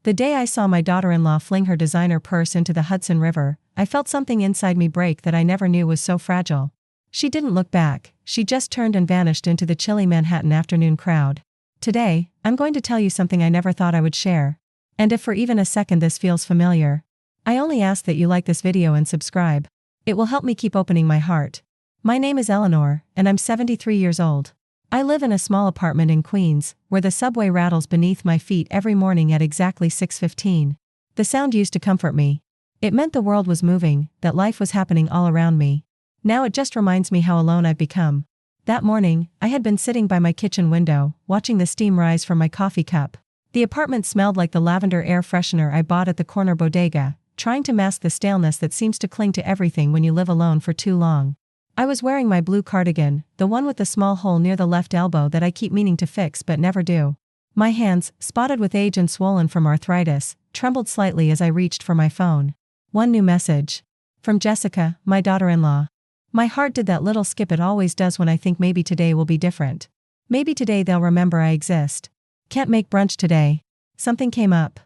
The day I saw my daughter-in-law fling her designer purse into the Hudson River, I felt something inside me break that I never knew was so fragile. She didn't look back, she just turned and vanished into the chilly Manhattan afternoon crowd. Today, I'm going to tell you something I never thought I would share. And if for even a second this feels familiar, I only ask that you like this video and subscribe. It will help me keep opening my heart. My name is Eleanor, and I'm 73 years old. I live in a small apartment in Queens, where the subway rattles beneath my feet every morning at exactly 6:15. The sound used to comfort me. It meant the world was moving, that life was happening all around me. Now it just reminds me how alone I've become. That morning, I had been sitting by my kitchen window, watching the steam rise from my coffee cup. The apartment smelled like the lavender air freshener I bought at the corner bodega, trying to mask the staleness that seems to cling to everything when you live alone for too long. I was wearing my blue cardigan, the one with the small hole near the left elbow that I keep meaning to fix but never do. My hands, spotted with age and swollen from arthritis, trembled slightly as I reached for my phone. One new message. From Jessica, my daughter-in-law. My heart did that little skip it always does when I think maybe today will be different. Maybe today they'll remember I exist. Can't make brunch today. Something came up.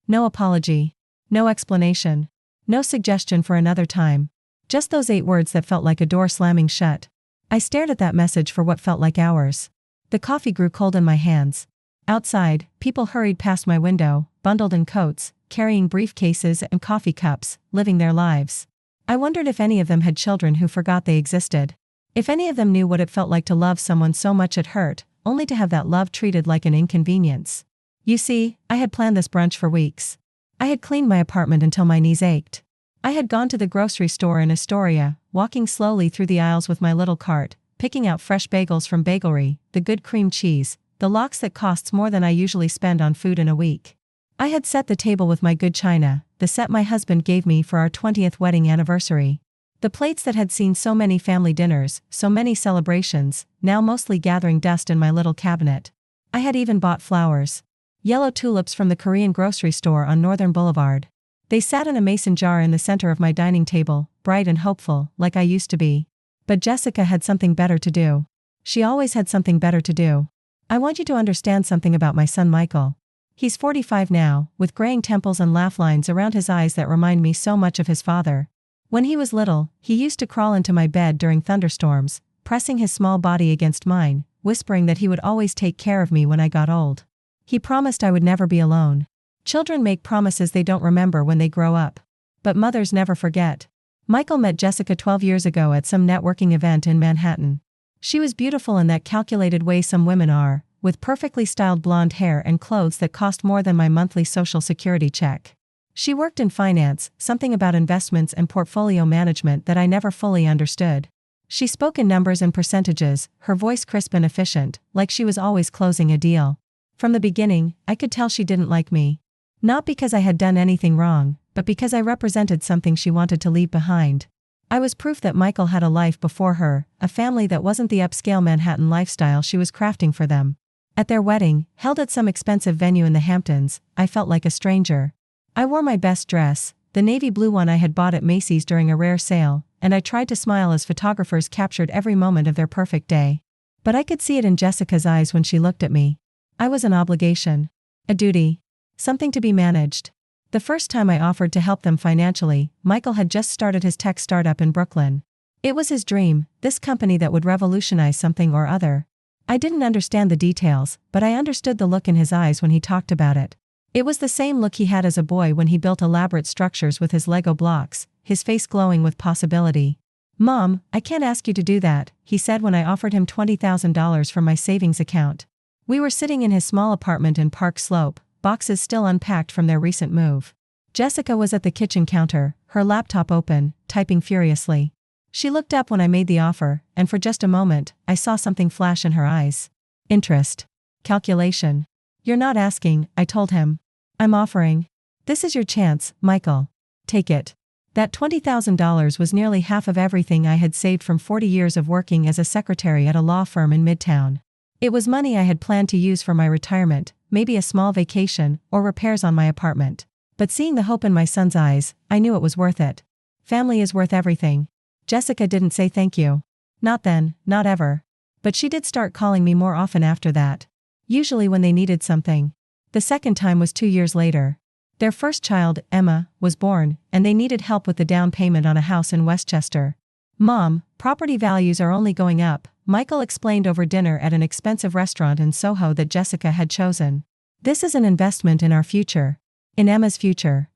No apology. No explanation. No suggestion for another time. Just those 8 words that felt like a door slamming shut. I stared at that message for what felt like hours. The coffee grew cold in my hands. Outside, people hurried past my window, bundled in coats, carrying briefcases and coffee cups, living their lives. I wondered if any of them had children who forgot they existed. If any of them knew what it felt like to love someone so much it hurt, only to have that love treated like an inconvenience. You see, I had planned this brunch for weeks. I had cleaned my apartment until my knees ached. I had gone to the grocery store in Astoria, walking slowly through the aisles with my little cart, picking out fresh bagels from Bagelry, the good cream cheese, the lox that costs more than I usually spend on food in a week. I had set the table with my good china, the set my husband gave me for our 20th wedding anniversary. The plates that had seen so many family dinners, so many celebrations, now mostly gathering dust in my little cabinet. I had even bought flowers. Yellow tulips from the Korean grocery store on Northern Boulevard. They sat in a mason jar in the center of my dining table, bright and hopeful, like I used to be. But Jessica had something better to do. She always had something better to do. I want you to understand something about my son Michael. He's 45 now, with graying temples and laugh lines around his eyes that remind me so much of his father. When he was little, he used to crawl into my bed during thunderstorms, pressing his small body against mine, whispering that he would always take care of me when I got old. He promised I would never be alone. Children make promises they don't remember when they grow up. But mothers never forget. Michael met Jessica 12 years ago at some networking event in Manhattan. She was beautiful in that calculated way some women are, with perfectly styled blonde hair and clothes that cost more than my monthly social security check. She worked in finance, something about investments and portfolio management that I never fully understood. She spoke in numbers and percentages, her voice crisp and efficient, like she was always closing a deal. From the beginning, I could tell she didn't like me. Not because I had done anything wrong, but because I represented something she wanted to leave behind. I was proof that Michael had a life before her, a family that wasn't the upscale Manhattan lifestyle she was crafting for them. At their wedding, held at some expensive venue in the Hamptons, I felt like a stranger. I wore my best dress, the navy blue one I had bought at Macy's during a rare sale, and I tried to smile as photographers captured every moment of their perfect day. But I could see it in Jessica's eyes when she looked at me. I was an obligation. A duty. Something to be managed. The first time I offered to help them financially, Michael had just started his tech startup in Brooklyn. It was his dream, this company that would revolutionize something or other. I didn't understand the details, but I understood the look in his eyes when he talked about it. It was the same look he had as a boy when he built elaborate structures with his Lego blocks, his face glowing with possibility. "Mom, I can't ask you to do that," he said when I offered him $20,000 from my savings account. We were sitting in his small apartment in Park Slope, boxes still unpacked from their recent move. Jessica was at the kitchen counter, her laptop open, typing furiously. She looked up when I made the offer, and for just a moment, I saw something flash in her eyes. Interest. Calculation. "You're not asking," I told him. "I'm offering. This is your chance, Michael. Take it." That $20,000 was nearly half of everything I had saved from 40 years of working as a secretary at a law firm in Midtown. It was money I had planned to use for my retirement, maybe a small vacation, or repairs on my apartment. But seeing the hope in my son's eyes, I knew it was worth it. Family is worth everything. Jessica didn't say thank you. Not then, not ever. But she did start calling me more often after that. Usually when they needed something. The second time was 2 years later. Their first child, Emma, was born, and they needed help with the down payment on a house in Westchester. "Mom, property values are only going up," Michael explained over dinner at an expensive restaurant in Soho that Jessica had chosen. "This is an investment in our future. In Emma's future."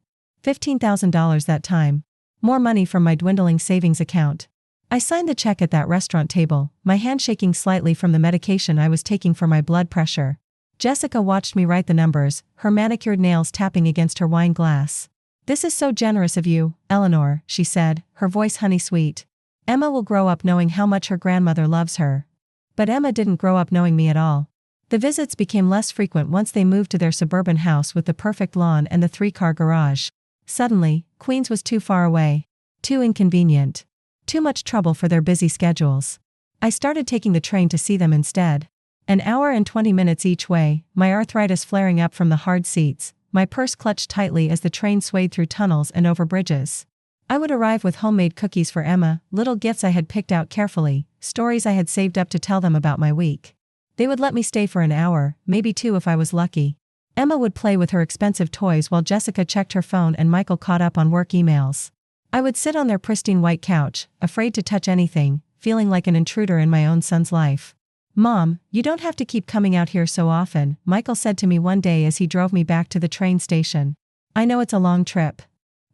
$15,000 that time. More money from my dwindling savings account. I signed the check at that restaurant table, my hand shaking slightly from the medication I was taking for my blood pressure. Jessica watched me write the numbers, her manicured nails tapping against her wine glass. "This is so generous of you, Eleanor," she said, her voice honey-sweet. "Emma will grow up knowing how much her grandmother loves her." But Emma didn't grow up knowing me at all. The visits became less frequent once they moved to their suburban house with the perfect lawn and the 3-car garage. Suddenly, Queens was too far away. Too inconvenient. Too much trouble for their busy schedules. I started taking the train to see them instead. An hour and 20 minutes each way, my arthritis flaring up from the hard seats, my purse clutched tightly as the train swayed through tunnels and over bridges. I would arrive with homemade cookies for Emma, little gifts I had picked out carefully, stories I had saved up to tell them about my week. They would let me stay for an hour, maybe 2 if I was lucky. Emma would play with her expensive toys while Jessica checked her phone and Michael caught up on work emails. I would sit on their pristine white couch, afraid to touch anything, feeling like an intruder in my own son's life. "Mom, you don't have to keep coming out here so often," Michael said to me one day as he drove me back to the train station. "I know it's a long trip."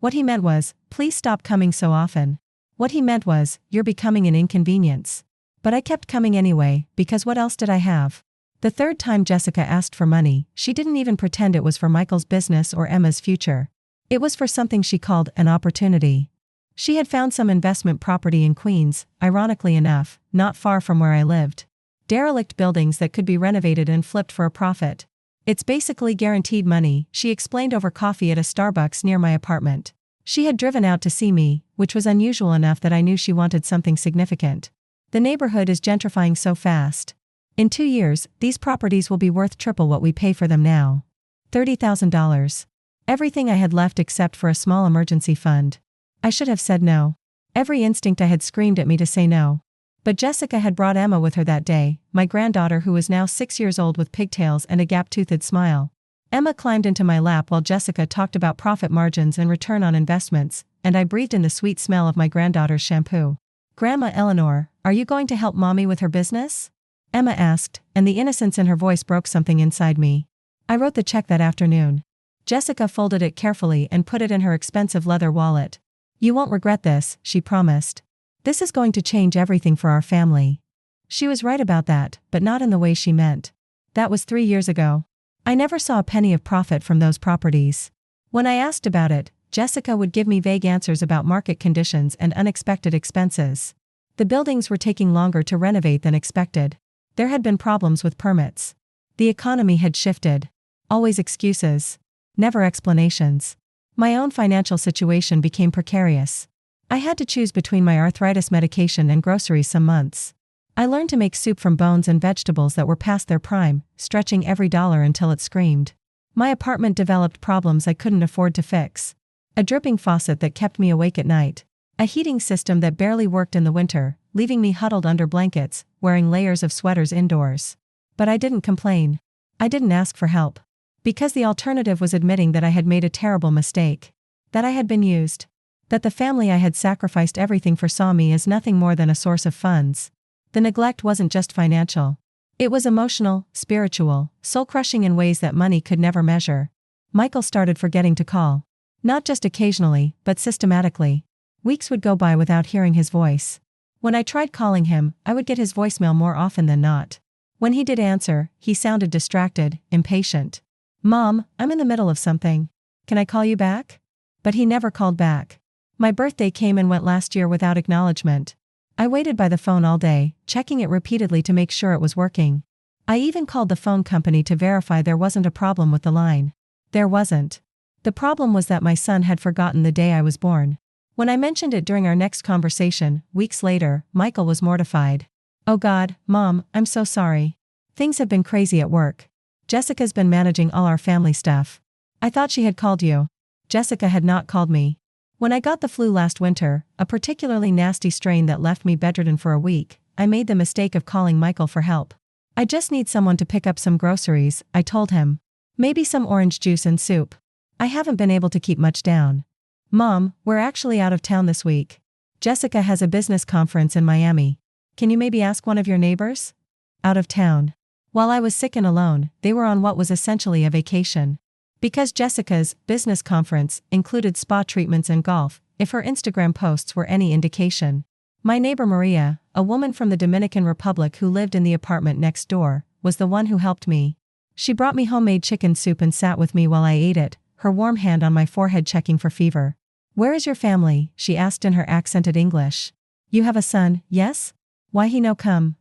What he meant was, "Please stop coming so often." What he meant was, "You're becoming an inconvenience." But I kept coming anyway, because what else did I have? The third time Jessica asked for money, she didn't even pretend it was for Michael's business or Emma's future. It was for something she called an opportunity. She had found some investment property in Queens, ironically enough, not far from where I lived. Derelict buildings that could be renovated and flipped for a profit. "It's basically guaranteed money," she explained over coffee at a Starbucks near my apartment. She had driven out to see me, which was unusual enough that I knew she wanted something significant. "The neighborhood is gentrifying so fast. In 2 years, these properties will be worth triple what we pay for them now." $30,000. Everything I had left except for a small emergency fund. I should have said no. Every instinct I had screamed at me to say no. But Jessica had brought Emma with her that day, my granddaughter who was now 6 years old with pigtails and a gap-toothed smile. Emma climbed into my lap while Jessica talked about profit margins and return on investments, and I breathed in the sweet smell of my granddaughter's shampoo. "Grandma Eleanor, are you going to help Mommy with her business?" Emma asked, and the innocence in her voice broke something inside me. I wrote the check that afternoon. Jessica folded it carefully and put it in her expensive leather wallet. "You won't regret this," she promised. "This is going to change everything for our family." She was right about that, but not in the way she meant. That was 3 years ago. I never saw a penny of profit from those properties. When I asked about it, Jessica would give me vague answers about market conditions and unexpected expenses. The buildings were taking longer to renovate than expected. There had been problems with permits. The economy had shifted. Always excuses. Never explanations. My own financial situation became precarious. I had to choose between my arthritis medication and groceries some months. I learned to make soup from bones and vegetables that were past their prime, stretching every dollar until it screamed. My apartment developed problems I couldn't afford to fix. A dripping faucet that kept me awake at night. A heating system that barely worked in the winter, leaving me huddled under blankets, wearing layers of sweaters indoors. But I didn't complain. I didn't ask for help. Because the alternative was admitting that I had made a terrible mistake. That I had been used. That the family I had sacrificed everything for saw me as nothing more than a source of funds. The neglect wasn't just financial. It was emotional, spiritual, soul-crushing in ways that money could never measure. Michael started forgetting to call. Not just occasionally, but systematically. Weeks would go by without hearing his voice. When I tried calling him, I would get his voicemail more often than not. When he did answer, he sounded distracted, impatient. "Mom, I'm in the middle of something. Can I call you back?" But he never called back. My birthday came and went last year without acknowledgement. I waited by the phone all day, checking it repeatedly to make sure it was working. I even called the phone company to verify there wasn't a problem with the line. There wasn't. The problem was that my son had forgotten the day I was born. When I mentioned it during our next conversation, weeks later, Michael was mortified. "Oh God, Mom, I'm so sorry. Things have been crazy at work. Jessica's been managing all our family stuff. I thought she had called you." Jessica had not called me. When I got the flu last winter, a particularly nasty strain that left me bedridden for a week, I made the mistake of calling Michael for help. "I just need someone to pick up some groceries," I told him. "Maybe some orange juice and soup." I haven't been able to keep much down. Mom, we're actually out of town this week. Jessica has a business conference in Miami. Can you maybe ask one of your neighbors? Out of town. While I was sick and alone, they were on what was essentially a vacation. Because Jessica's business conference included spa treatments and golf, if her Instagram posts were any indication. My neighbor Maria, a woman from the Dominican Republic who lived in the apartment next door, was the one who helped me. She brought me homemade chicken soup and sat with me while I ate it, her warm hand on my forehead checking for fever. Where is your family? She asked in her accented English. You have a son, yes? Why he no come?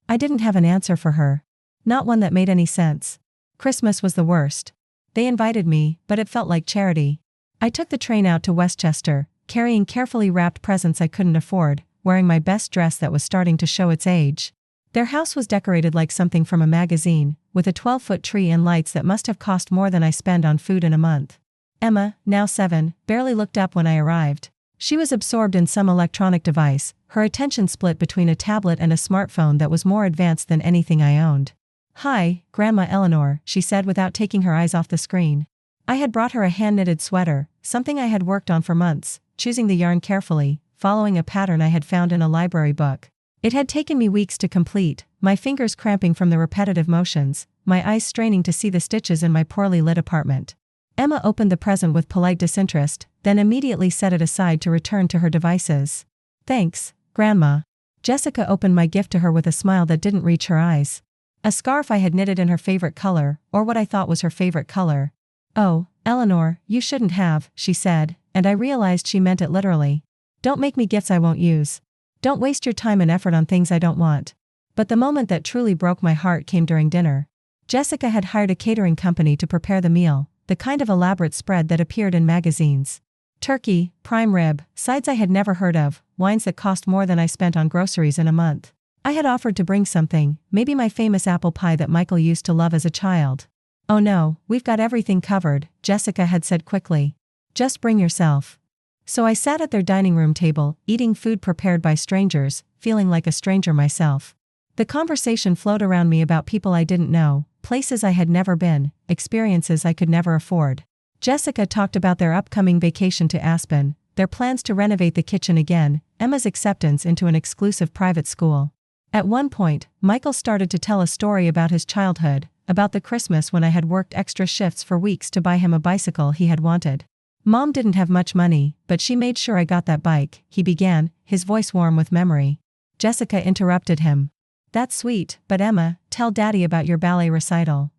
I didn't have an answer for her. Not one that made any sense. Christmas was the worst. They invited me, but it felt like charity. I took the train out to Westchester, carrying carefully wrapped presents I couldn't afford, wearing my best dress that was starting to show its age. Their house was decorated like something from a magazine, with a 12-foot tree and lights that must have cost more than I spend on food in a month. Emma, now 7, barely looked up when I arrived. She was absorbed in some electronic device, her attention split between a tablet and a smartphone that was more advanced than anything I owned. Hi, Grandma Eleanor, she said without taking her eyes off the screen. I had brought her a hand-knitted sweater, something I had worked on for months, choosing the yarn carefully, following a pattern I had found in a library book. It had taken me weeks to complete, my fingers cramping from the repetitive motions, my eyes straining to see the stitches in my poorly lit apartment. Emma opened the present with polite disinterest, then immediately set it aside to return to her devices. Thanks, Grandma. Jessica opened my gift to her with a smile that didn't reach her eyes. A scarf I had knitted in her favorite color, or what I thought was her favorite color. Oh, Eleanor, you shouldn't have, she said, and I realized she meant it literally. Don't make me gifts I won't use. Don't waste your time and effort on things I don't want. But the moment that truly broke my heart came during dinner. Jessica had hired a catering company to prepare the meal, the kind of elaborate spread that appeared in magazines. Turkey, prime rib, sides I had never heard of, wines that cost more than I spent on groceries in a month. I had offered to bring something, maybe my famous apple pie that Michael used to love as a child. Oh no, we've got everything covered, Jessica had said quickly. Just bring yourself. So I sat at their dining room table, eating food prepared by strangers, feeling like a stranger myself. The conversation flowed around me about people I didn't know, places I had never been, experiences I could never afford. Jessica talked about their upcoming vacation to Aspen, their plans to renovate the kitchen again, Emma's acceptance into an exclusive private school. At one point, Michael started to tell a story about his childhood, about the Christmas when I had worked extra shifts for weeks to buy him a bicycle he had wanted. Mom didn't have much money, but she made sure I got that bike, he began, his voice warm with memory. Jessica interrupted him. That's sweet, but Emma, tell Daddy about your ballet recital.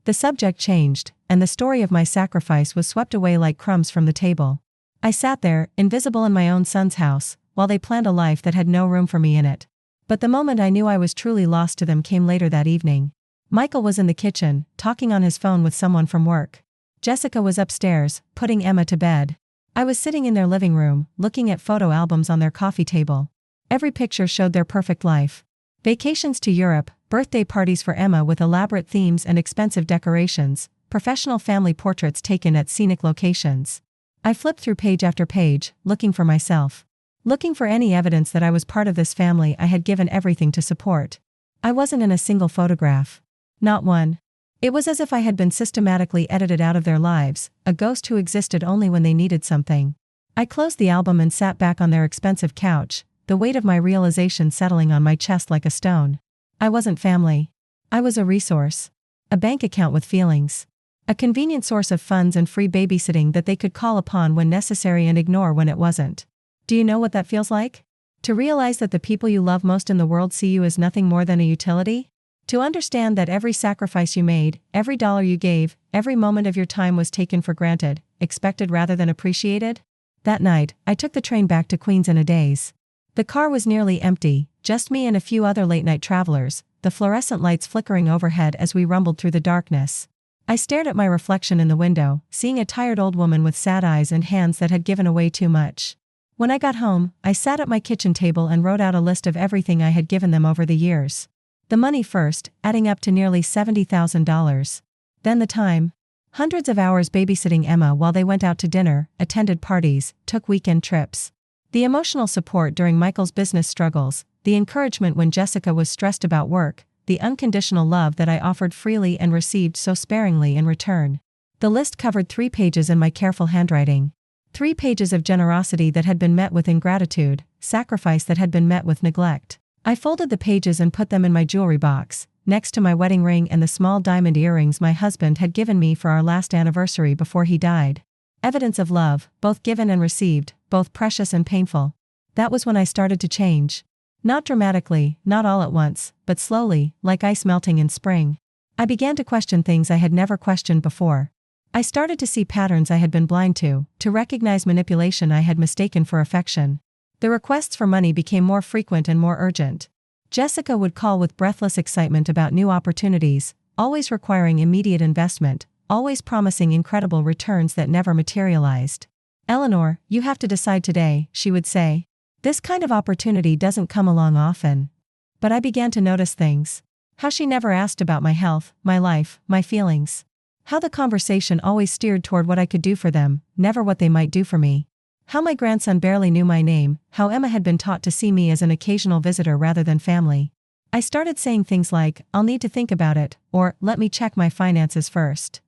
The subject changed, and the story of my sacrifice was swept away like crumbs from the table. I sat there, invisible in my own son's house, while they planned a life that had no room for me in it. But the moment I knew I was truly lost to them came later that evening. Michael was in the kitchen, talking on his phone with someone from work. Jessica was upstairs, putting Emma to bed. I was sitting in their living room, looking at photo albums on their coffee table. Every picture showed their perfect life. Vacations to Europe, birthday parties for Emma with elaborate themes and expensive decorations, professional family portraits taken at scenic locations. I flipped through page after page, looking for myself. Looking for any evidence that I was part of this family I had given everything to support. I wasn't in a single photograph. Not one. It was as if I had been systematically edited out of their lives, a ghost who existed only when they needed something. I closed the album and sat back on their expensive couch, the weight of my realization settling on my chest like a stone. I wasn't family. I was a resource. A bank account with feelings. A convenient source of funds and free babysitting that they could call upon when necessary and ignore when it wasn't. Do you know what that feels like? To realize that the people you love most in the world see you as nothing more than a utility? To understand that every sacrifice you made, every dollar you gave, every moment of your time was taken for granted, expected rather than appreciated? That night, I took the train back to Queens in a daze. The car was nearly empty, just me and a few other late-night travelers, the fluorescent lights flickering overhead as we rumbled through the darkness. I stared at my reflection in the window, seeing a tired old woman with sad eyes and hands that had given away too much. When I got home, I sat at my kitchen table and wrote out a list of everything I had given them over the years. The money first, adding up to nearly $70,000. Then the time. Hundreds of hours babysitting Emma while they went out to dinner, attended parties, took weekend trips. The emotional support during Michael's business struggles, the encouragement when Jessica was stressed about work, the unconditional love that I offered freely and received so sparingly in return. The list covered 3 pages in my careful handwriting. 3 pages of generosity that had been met with ingratitude, sacrifice that had been met with neglect. I folded the pages and put them in my jewelry box, next to my wedding ring and the small diamond earrings my husband had given me for our last anniversary before he died. Evidence of love, both given and received, both precious and painful. That was when I started to change. Not dramatically, not all at once, but slowly, like ice melting in spring. I began to question things I had never questioned before. I started to see patterns I had been blind to recognize manipulation I had mistaken for affection. The requests for money became more frequent and more urgent. Jessica would call with breathless excitement about new opportunities, always requiring immediate investment, always promising incredible returns that never materialized. "Eleanor, you have to decide today," she would say. "This kind of opportunity doesn't come along often." But I began to notice things. How she never asked about my health, my life, my feelings. How the conversation always steered toward what I could do for them, never what they might do for me. How my grandson barely knew my name, how Emma had been taught to see me as an occasional visitor rather than family. I started saying things like, "I'll need to think about it," or "Let me check my finances first."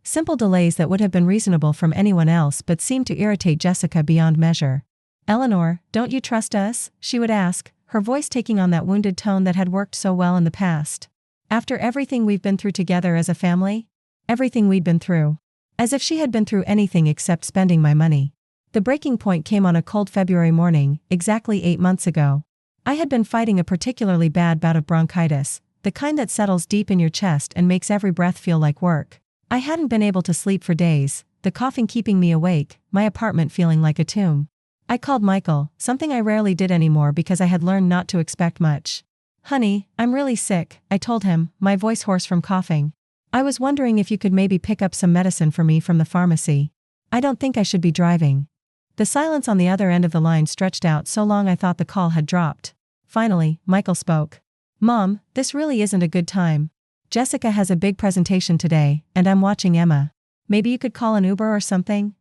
Simple delays that would have been reasonable from anyone else but seemed to irritate Jessica beyond measure. "Eleanor, don't you trust us?" she would ask, her voice taking on that wounded tone that had worked so well in the past. "After everything we've been through together as a family?" Everything we'd been through. As if she had been through anything except spending my money. The breaking point came on a cold February morning, exactly 8 months ago. I had been fighting a particularly bad bout of bronchitis, the kind that settles deep in your chest and makes every breath feel like work. I hadn't been able to sleep for days, the coughing keeping me awake, my apartment feeling like a tomb. I called Michael, something I rarely did anymore because I had learned not to expect much. "Honey, I'm really sick," I told him, my voice hoarse from coughing. "I was wondering if you could maybe pick up some medicine for me from the pharmacy. I don't think I should be driving." The silence on the other end of the line stretched out so long I thought the call had dropped. Finally, Michael spoke. "Mom, this really isn't a good time. Jessica has a big presentation today, and I'm watching Emma. Maybe you could call an Uber or something?"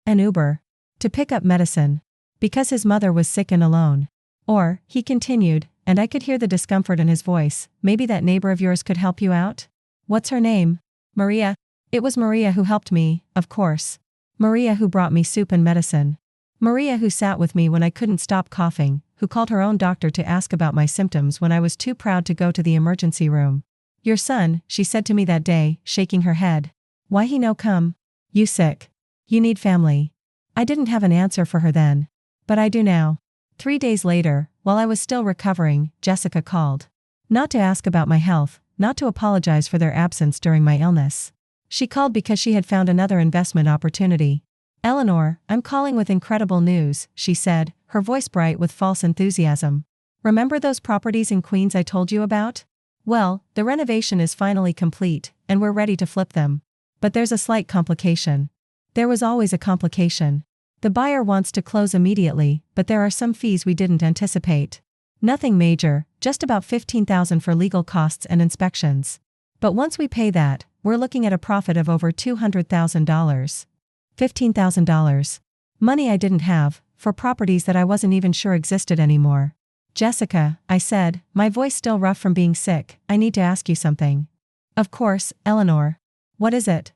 An Uber. To pick up medicine. Because his mother was sick and alone. Or, he continued, and I could hear the discomfort in his voice, "maybe that neighbor of yours could help you out?" "What's her name?" "Maria." It was Maria who helped me, of course. Maria who brought me soup and medicine. Maria who sat with me when I couldn't stop coughing, who called her own doctor to ask about my symptoms when I was too proud to go to the emergency room. "Your son," she said to me that day, shaking her head. "Why he no come? You sick? You need family." I didn't have an answer for her then. But I do now. 3 days later, while I was still recovering, Jessica called. Not to ask about my health, not to apologize for their absence during my illness. She called because she had found another investment opportunity. "Eleanor, I'm calling with incredible news," she said, her voice bright with false enthusiasm. "Remember those properties in Queens I told you about? Well, the renovation is finally complete, and we're ready to flip them. But there's a slight complication. There was always a complication. The buyer wants to close immediately, but there are some fees we didn't anticipate. Nothing major, just about $15,000 for legal costs and inspections. But once we pay that, we're looking at a profit of over $200,000. $15,000. Money I didn't have, for properties that I wasn't even sure existed anymore. "Jessica," I said, my voice still rough from being sick, "I need to ask you something." "Of course, Eleanor." "What is it?"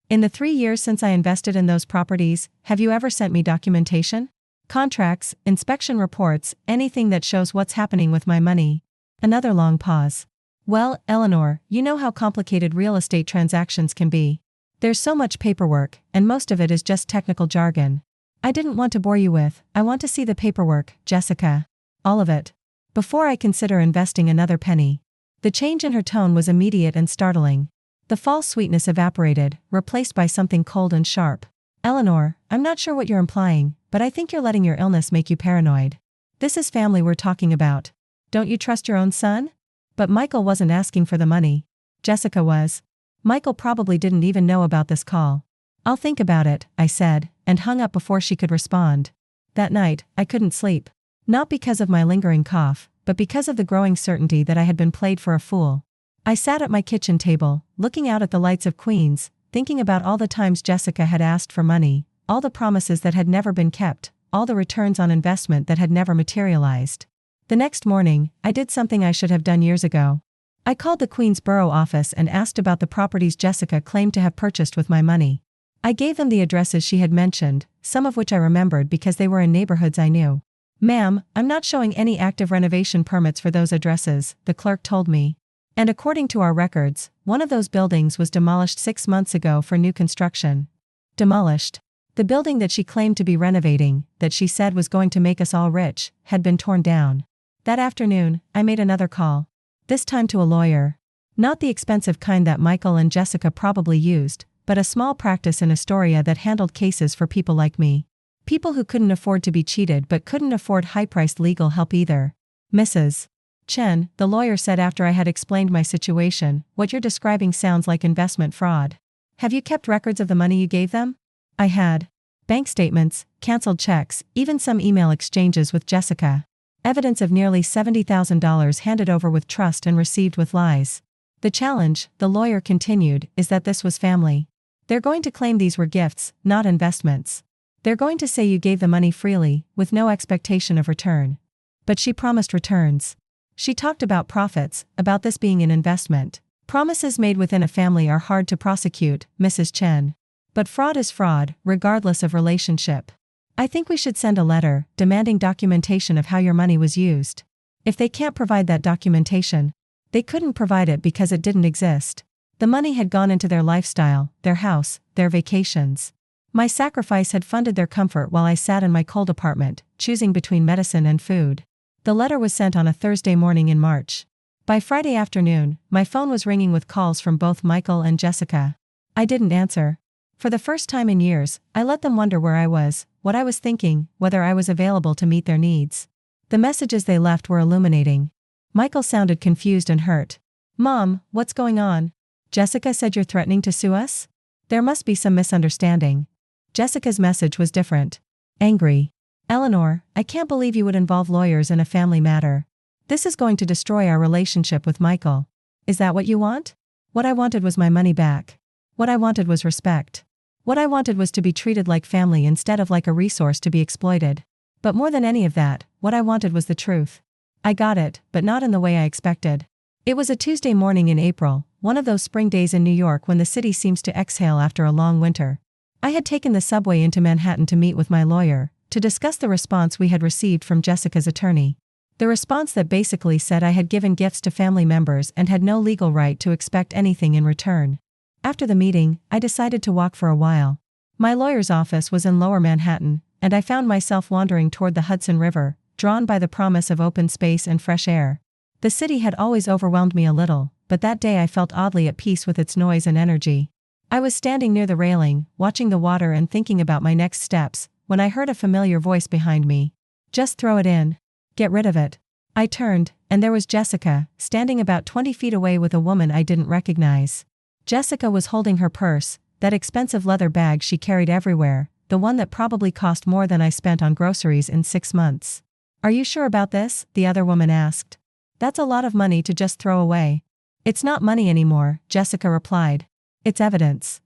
"In the 3 years since I invested in those properties, have you ever sent me documentation? Contracts, inspection reports, anything that shows what's happening with my money?" Another long pause. "Well, Eleanor, you know how complicated real estate transactions can be. There's so much paperwork, and most of it is just technical jargon. I didn't want to bore you with, I want to see the paperwork, Jessica. All of it. Before I consider investing another penny." The change in her tone was immediate and startling. The false sweetness evaporated, replaced by something cold and sharp. "Eleanor, I'm not sure what you're implying, but I think you're letting your illness make you paranoid. This is family we're talking about. Don't you trust your own son?" But Michael wasn't asking for the money. Jessica was. Michael probably didn't even know about this call. "I'll think about it," I said, and hung up before she could respond. That night, I couldn't sleep. Not because of my lingering cough, but because of the growing certainty that I had been played for a fool. I sat at my kitchen table, looking out at the lights of Queens, thinking about all the times Jessica had asked for money, all the promises that had never been kept, all the returns on investment that had never materialized. The next morning, I did something I should have done years ago. I called the Queens Borough office and asked about the properties Jessica claimed to have purchased with my money. I gave them the addresses she had mentioned, some of which I remembered because they were in neighborhoods I knew. "Ma'am, I'm not showing any active renovation permits for those addresses," the clerk told me. "And according to our records, one of those buildings was demolished 6 months ago for new construction." Demolished. The building that she claimed to be renovating, that she said was going to make us all rich, had been torn down. That afternoon, I made another call. This time to a lawyer. Not the expensive kind that Michael and Jessica probably used, but a small practice in Astoria that handled cases for people like me. People who couldn't afford to be cheated but couldn't afford high-priced legal help either. "Mrs. Chen," the lawyer said after I had explained my situation, "what you're describing sounds like investment fraud. Have you kept records of the money you gave them?" I had. Bank statements, canceled checks, even some email exchanges with Jessica. Evidence of nearly $70,000 handed over with trust and received with lies. "The challenge," the lawyer continued, "is that this was family. They're going to claim these were gifts, not investments. They're going to say you gave the money freely, with no expectation of return." But she promised returns. She talked about profits, about this being an investment. Promises made within a family are hard to prosecute, Mrs. Chen. But fraud is fraud, regardless of relationship. I think we should send a letter, demanding documentation of how your money was used. If they can't provide that documentation, they couldn't provide it because it didn't exist. The money had gone into their lifestyle, their house, their vacations. My sacrifice had funded their comfort while I sat in my cold apartment, choosing between medicine and food. The letter was sent on a Thursday morning in March. By Friday afternoon, my phone was ringing with calls from both Michael and Jessica. I didn't answer. For the first time in years, I let them wonder where I was, what I was thinking, whether I was available to meet their needs. The messages they left were illuminating. Michael sounded confused and hurt. "Mom, what's going on? Jessica said you're threatening to sue us? There must be some misunderstanding." Jessica's message was different. Angry. "Eleanor, I can't believe you would involve lawyers in a family matter. This is going to destroy our relationship with Michael. Is that what you want?" What I wanted was my money back. What I wanted was respect. What I wanted was to be treated like family instead of like a resource to be exploited. But more than any of that, what I wanted was the truth. I got it, but not in the way I expected. It was a Tuesday morning in April, one of those spring days in New York when the city seems to exhale after a long winter. I had taken the subway into Manhattan to meet with my lawyer, to discuss the response we had received from Jessica's attorney. The response that basically said I had given gifts to family members and had no legal right to expect anything in return. After the meeting, I decided to walk for a while. My lawyer's office was in Lower Manhattan, and I found myself wandering toward the Hudson River, drawn by the promise of open space and fresh air. The city had always overwhelmed me a little, but that day I felt oddly at peace with its noise and energy. I was standing near the railing, watching the water and thinking about my next steps, when I heard a familiar voice behind me. "Just throw it in. Get rid of it." I turned, and there was Jessica, standing about 20 feet away with a woman I didn't recognize. Jessica was holding her purse, that expensive leather bag she carried everywhere, the one that probably cost more than I spent on groceries in 6 months. "Are you sure about this?" the other woman asked. "That's a lot of money to just throw away." "It's not money anymore," Jessica replied. "It's evidence."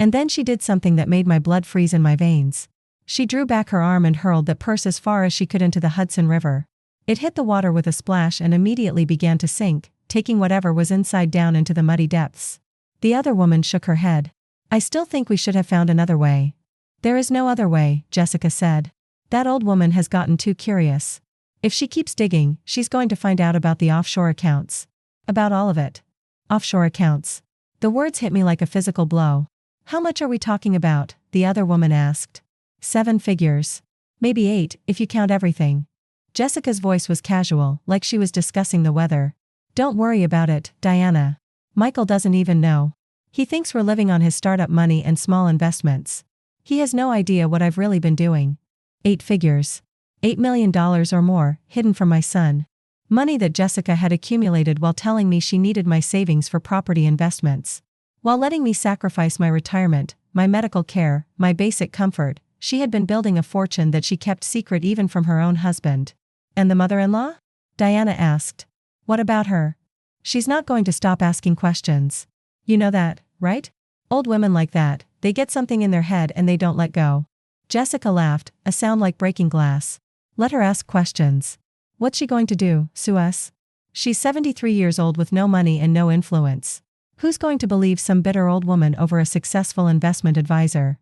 And then she did something that made my blood freeze in my veins. She drew back her arm and hurled that purse as far as she could into the Hudson River. It hit the water with a splash and immediately began to sink, taking whatever was inside down into the muddy depths. The other woman shook her head. "I still think we should have found another way." "There is no other way," Jessica said. "That old woman has gotten too curious. If she keeps digging, she's going to find out about the offshore accounts. About all of it." Offshore accounts. The words hit me like a physical blow. "How much are we talking about?" the other woman asked. 7 figures. Maybe 8, if you count everything. Jessica's voice was casual, like she was discussing the weather. "Don't worry about it, Diana. Michael doesn't even know. He thinks we're living on his startup money and small investments. He has no idea what I've really been doing." 8 figures. $8 million or more, hidden from my son. Money that Jessica had accumulated while telling me she needed my savings for property investments. While letting me sacrifice my retirement, my medical care, my basic comfort, she had been building a fortune that she kept secret even from her own husband. "And the mother-in-law?" Diana asked. "What about her?" "She's not going to stop asking questions. You know that, right? Old women like that, they get something in their head and they don't let go." Jessica laughed, a sound like breaking glass. "Let her ask questions. What's she going to do, sue us? She's 73 years old with no money and no influence. Who's going to believe some bitter old woman over a successful investment advisor?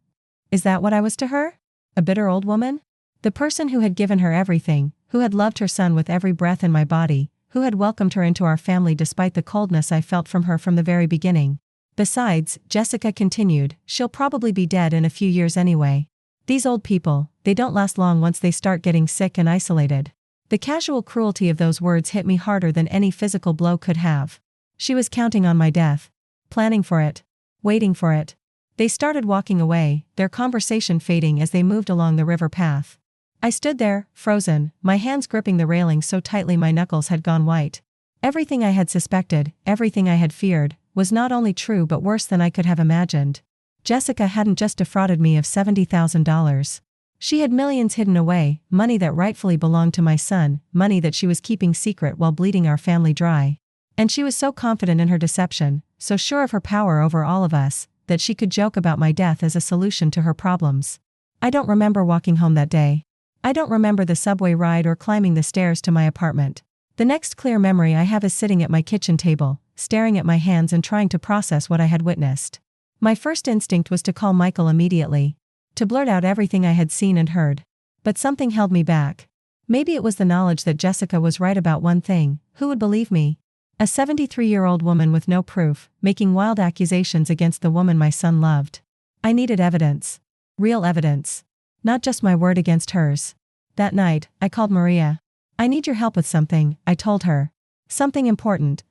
Is that what I was to her? A bitter old woman? The person who had given her everything, who had loved her son with every breath in my body, who had welcomed her into our family despite the coldness I felt from her from the very beginning. Besides, Jessica continued, she'll probably be dead in a few years anyway. These old people, they don't last long once they start getting sick and isolated. The casual cruelty of those words hit me harder than any physical blow could have. She was counting on my death. Planning for it. Waiting for it. They started walking away, their conversation fading as they moved along the river path. I stood there, frozen, my hands gripping the railing so tightly my knuckles had gone white. Everything I had suspected, everything I had feared, was not only true but worse than I could have imagined. Jessica hadn't just defrauded me of $70,000. She had millions hidden away, money that rightfully belonged to my son, money that she was keeping secret while bleeding our family dry. And she was so confident in her deception, so sure of her power over all of us, that she could joke about my death as a solution to her problems. I don't remember walking home that day. I don't remember the subway ride or climbing the stairs to my apartment. The next clear memory I have is sitting at my kitchen table, staring at my hands and trying to process what I had witnessed. My first instinct was to call Michael immediately. To blurt out everything I had seen and heard. But something held me back. Maybe it was the knowledge that Jessica was right about one thing. Who would believe me? A 73-year-old woman with no proof, making wild accusations against the woman my son loved. I needed evidence. Real evidence. Not just my word against hers. That night, I called Maria. I need your help with something, I told her. Something important.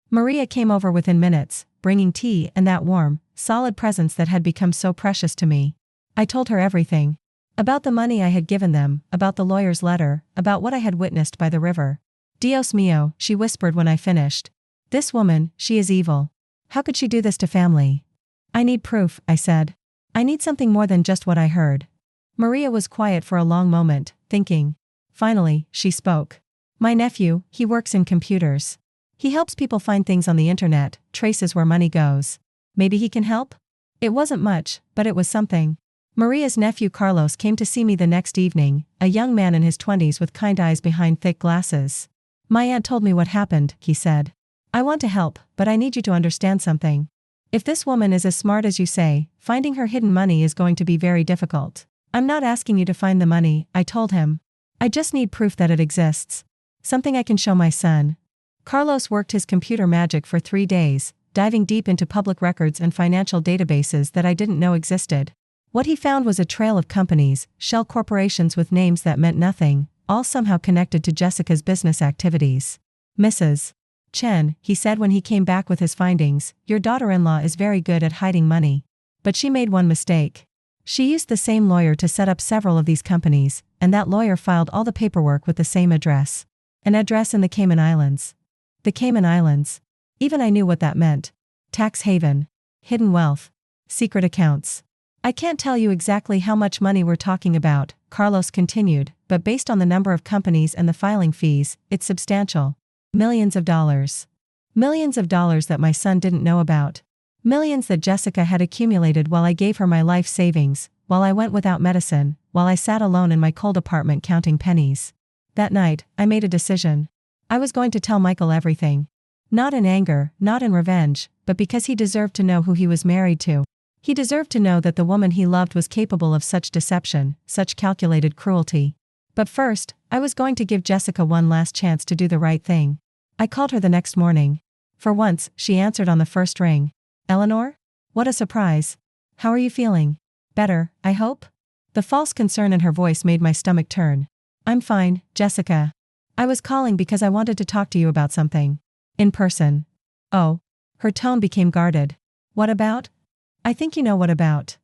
Maria came over within minutes, bringing tea and that warm, solid presence that had become so precious to me. I told her everything. About the money I had given them, about the lawyer's letter, about what I had witnessed by the river. Dios mío, she whispered when I finished. This woman, she is evil. How could she do this to family? I need proof, I said. I need something more than just what I heard. Maria was quiet for a long moment, thinking. Finally, she spoke. My nephew, he works in computers. He helps people find things on the internet, traces where money goes. Maybe he can help? It wasn't much, but it was something. Maria's nephew Carlos came to see me the next evening, a young man in his 20s with kind eyes behind thick glasses. My aunt told me what happened, he said. I want to help, but I need you to understand something. If this woman is as smart as you say, finding her hidden money is going to be very difficult. I'm not asking you to find the money, I told him. I just need proof that it exists. Something I can show my son. Carlos worked his computer magic for 3 days, diving deep into public records and financial databases that I didn't know existed. What he found was a trail of companies, shell corporations with names that meant nothing, all somehow connected to Jessica's business activities. Mrs. Chen, he said when he came back with his findings, your daughter-in-law is very good at hiding money. But she made one mistake. She used the same lawyer to set up several of these companies, and that lawyer filed all the paperwork with the same address. An address in the Cayman Islands. The Cayman Islands. Even I knew what that meant. Tax haven. Hidden wealth. Secret accounts. I can't tell you exactly how much money we're talking about, Carlos continued, but based on the number of companies and the filing fees, it's substantial. Millions of dollars. Millions of dollars that my son didn't know about. Millions that Jessica had accumulated while I gave her my life savings, while I went without medicine, while I sat alone in my cold apartment counting pennies. That night, I made a decision. I was going to tell Michael everything. Not in anger, not in revenge, but because he deserved to know who he was married to. He deserved to know that the woman he loved was capable of such deception, such calculated cruelty. But first, I was going to give Jessica one last chance to do the right thing. I called her the next morning. For once, she answered on the first ring. Eleanor? What a surprise. How are you feeling? Better, I hope? The false concern in her voice made my stomach turn. I'm fine, Jessica. I was calling because I wanted to talk to you about something. In person. Oh. Her tone became guarded. What about? I think you know what about.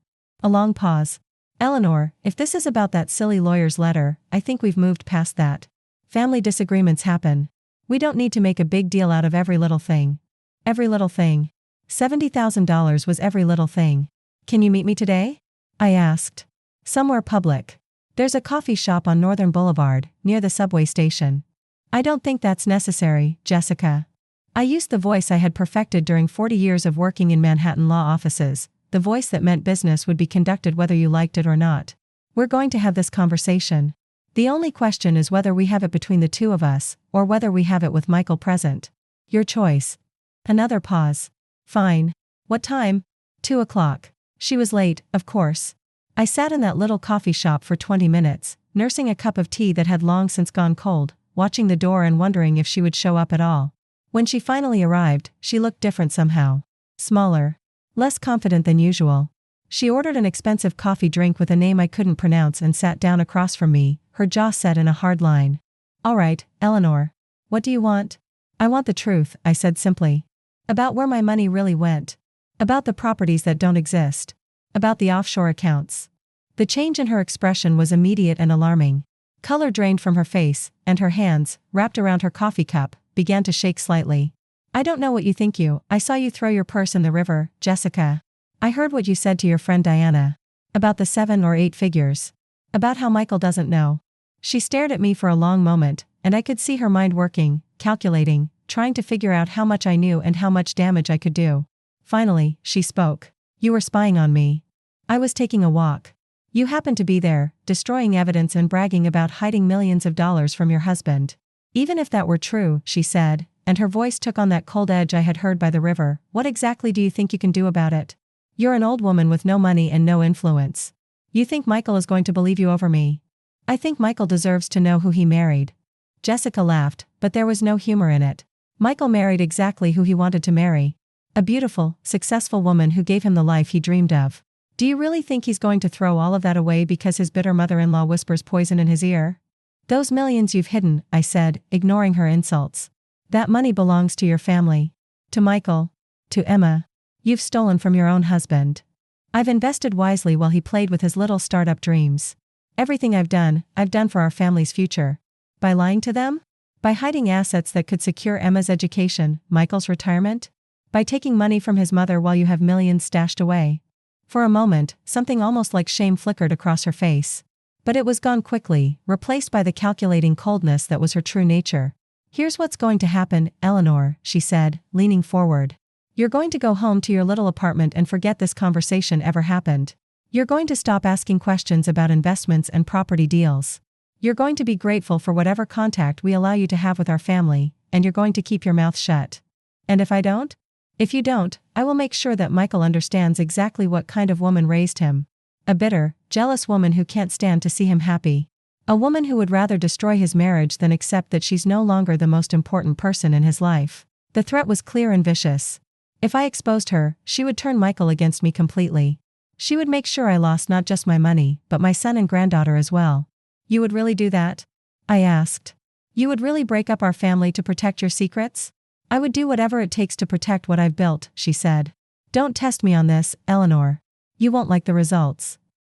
A long pause. Eleanor, if this is about that silly lawyer's letter, I think we've moved past that. Family disagreements happen. We don't need to make a big deal out of every little thing. Every little thing. $70,000 was every little thing. Can you meet me today? I asked. Somewhere public. There's a coffee shop on Northern Boulevard, near the subway station. I don't think that's necessary, Jessica. I used the voice I had perfected during 40 years of working in Manhattan law offices, the voice that meant business would be conducted whether you liked it or not. We're going to have this conversation. The only question is whether we have it between the two of us, or whether we have it with Michael present. Your choice. Another pause. Fine. What time? 2 o'clock. She was late, of course. I sat in that little coffee shop for 20 minutes, nursing a cup of tea that had long since gone cold, watching the door and wondering if she would show up at all. When she finally arrived, she looked different somehow. Smaller. Less confident than usual. She ordered an expensive coffee drink with a name I couldn't pronounce and sat down across from me, her jaw set in a hard line. All right, Eleanor. What do you want? I want the truth, I said simply. About where my money really went. About the properties that don't exist. About the offshore accounts. The change in her expression was immediate and alarming. Color drained from her face, and her hands, wrapped around her coffee cup, began to shake slightly. I don't know what you think I saw you throw your purse in the river, Jessica. I heard what you said to your friend Diana. About the 7 or 8 figures. About how Michael doesn't know. She stared at me for a long moment, and I could see her mind working, calculating, trying to figure out how much I knew and how much damage I could do. Finally, she spoke. You were spying on me. I was taking a walk. You happened to be there, destroying evidence and bragging about hiding millions of dollars from your husband. Even if that were true, she said, and her voice took on that cold edge I had heard by the river, what exactly do you think you can do about it? You're an old woman with no money and no influence. You think Michael is going to believe you over me? I think Michael deserves to know who he married. Jessica laughed, but there was no humor in it. Michael married exactly who he wanted to marry. A beautiful, successful woman who gave him the life he dreamed of. Do you really think he's going to throw all of that away because his bitter mother-in-law whispers poison in his ear? Those millions you've hidden, I said, ignoring her insults. That money belongs to your family. To Michael. To Emma. You've stolen from your own husband. I've invested wisely while he played with his little startup dreams. Everything I've done for our family's future. By lying to them? By hiding assets that could secure Emma's education, Michael's retirement? By taking money from his mother while you have millions stashed away? For a moment, something almost like shame flickered across her face. But it was gone quickly, replaced by the calculating coldness that was her true nature. Here's what's going to happen, Eleanor, she said, leaning forward. You're going to go home to your little apartment and forget this conversation ever happened. You're going to stop asking questions about investments and property deals. You're going to be grateful for whatever contact we allow you to have with our family, and you're going to keep your mouth shut. And if I don't? If you don't, I will make sure that Michael understands exactly what kind of woman raised him. A bitter, jealous woman who can't stand to see him happy. A woman who would rather destroy his marriage than accept that she's no longer the most important person in his life. The threat was clear and vicious. If I exposed her, she would turn Michael against me completely. She would make sure I lost not just my money, but my son and granddaughter as well. You would really do that? I asked. You would really break up our family to protect your secrets? I would do whatever it takes to protect what I've built, she said. Don't test me on this, Eleanor. You won't like the results.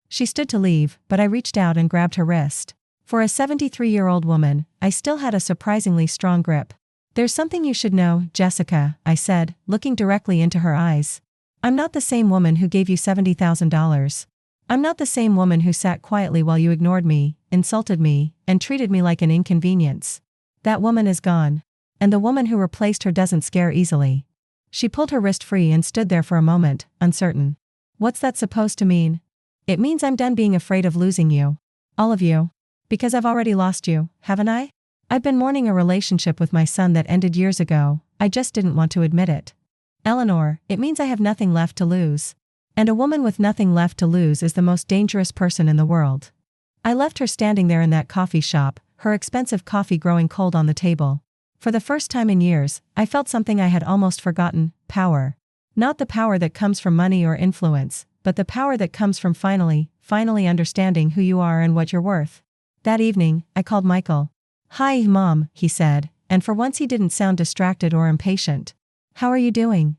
She stood to leave, but I reached out and grabbed her wrist. For a 73-year-old woman, I still had a surprisingly strong grip. There's something you should know, Jessica, I said, looking directly into her eyes. I'm not the same woman who gave you $70,000. I'm not the same woman who sat quietly while you ignored me, insulted me, and treated me like an inconvenience. That woman is gone. And the woman who replaced her doesn't scare easily. She pulled her wrist free and stood there for a moment, uncertain. What's that supposed to mean? It means I'm done being afraid of losing you. All of you. Because I've already lost you, haven't I? I've been mourning a relationship with my son that ended years ago, I just didn't want to admit it. Eleanor, it means I have nothing left to lose. And a woman with nothing left to lose is the most dangerous person in the world. I left her standing there in that coffee shop, her expensive coffee growing cold on the table. For the first time in years, I felt something I had almost forgotten, power. Not the power that comes from money or influence, but the power that comes from finally understanding who you are and what you're worth. That evening, I called Michael. Hi, Mom, he said, and for once he didn't sound distracted or impatient. How are you doing?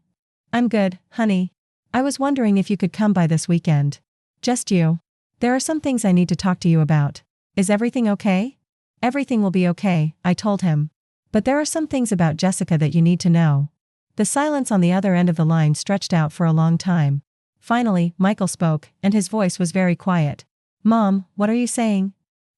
I'm good, honey. I was wondering if you could come by this weekend. Just you. There are some things I need to talk to you about. Is everything okay? Everything will be okay, I told him. But there are some things about Jessica that you need to know. The silence on the other end of the line stretched out for a long time. Finally, Michael spoke, and his voice was very quiet. Mom, what are you saying?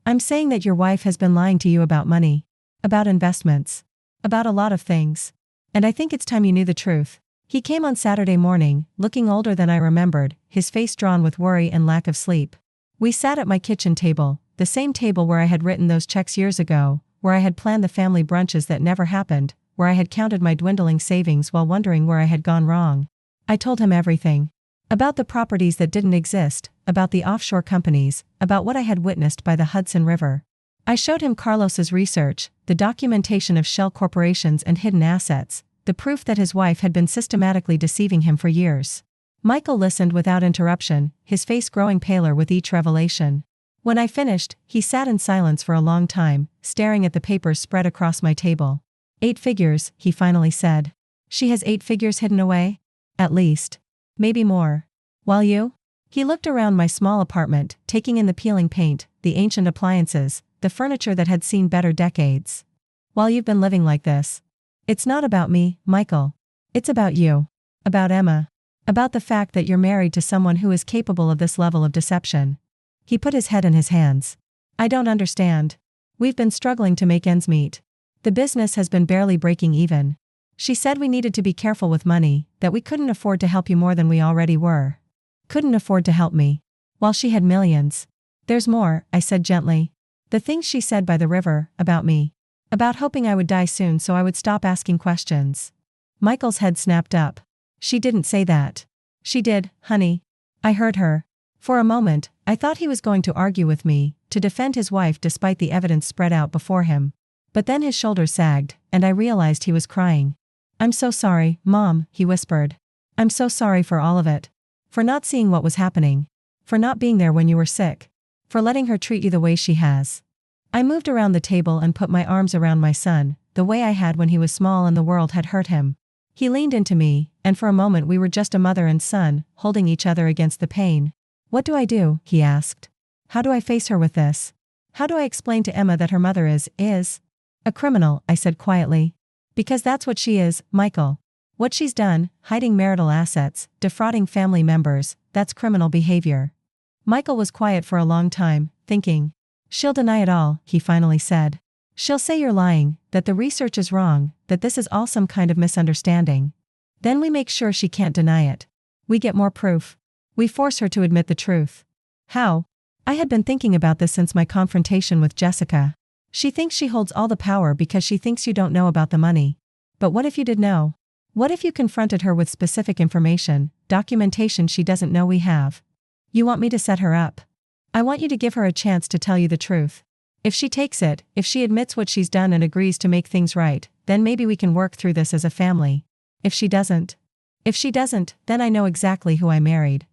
I'm saying that your wife has been lying to you about money. About investments. About a lot of things. And I think it's time you knew the truth. He came on Saturday morning, looking older than I remembered, his face drawn with worry and lack of sleep. We sat at my kitchen table, the same table where I had written those checks years ago, where I had planned the family brunches that never happened, where I had counted my dwindling savings while wondering where I had gone wrong. I told him everything. About the properties that didn't exist, about the offshore companies, about what I had witnessed by the Hudson River. I showed him Carlos's research, the documentation of shell corporations and hidden assets, the proof that his wife had been systematically deceiving him for years. Michael listened without interruption, his face growing paler with each revelation. When I finished, he sat in silence for a long time, staring at the papers spread across my table. 8 figures, he finally said. She has 8 figures hidden away? At least. Maybe more. While you? He looked around my small apartment, taking in the peeling paint, the ancient appliances, the furniture that had seen better decades. While you've been living like this. It's not about me, Michael. It's about you. About Emma. About the fact that you're married to someone who is capable of this level of deception. He put his head in his hands. I don't understand. We've been struggling to make ends meet. The business has been barely breaking even. She said we needed to be careful with money, that we couldn't afford to help you more than we already were. Couldn't afford to help me. While she had millions. There's more, I said gently. The things she said by the river, about me. About hoping I would die soon so I would stop asking questions. Michael's head snapped up. She didn't say that. She did, honey. I heard her. For a moment, I thought he was going to argue with me, to defend his wife despite the evidence spread out before him. But then his shoulders sagged, and I realized he was crying. I'm so sorry, Mom, he whispered. I'm so sorry for all of it. For not seeing what was happening. For not being there when you were sick. For letting her treat you the way she has. I moved around the table and put my arms around my son, the way I had when he was small and the world had hurt him. He leaned into me, and for a moment we were just a mother and son, holding each other against the pain. What do I do? He asked. How do I face her with this? How do I explain to Emma that her mother is a criminal, I said quietly. Because that's what she is, Michael. What she's done, hiding marital assets, defrauding family members, that's criminal behavior. Michael was quiet for a long time, thinking. She'll deny it all, he finally said. She'll say you're lying, that the research is wrong, that this is all some kind of misunderstanding. Then we make sure she can't deny it. We get more proof. We force her to admit the truth. How? I had been thinking about this since my confrontation with Jessica. She thinks she holds all the power because she thinks you don't know about the money. But what if you did know? What if you confronted her with specific information, documentation she doesn't know we have? You want me to set her up? I want you to give her a chance to tell you the truth. If she takes it, if she admits what she's done and agrees to make things right, then maybe we can work through this as a family. If she doesn't, then I know exactly who I married.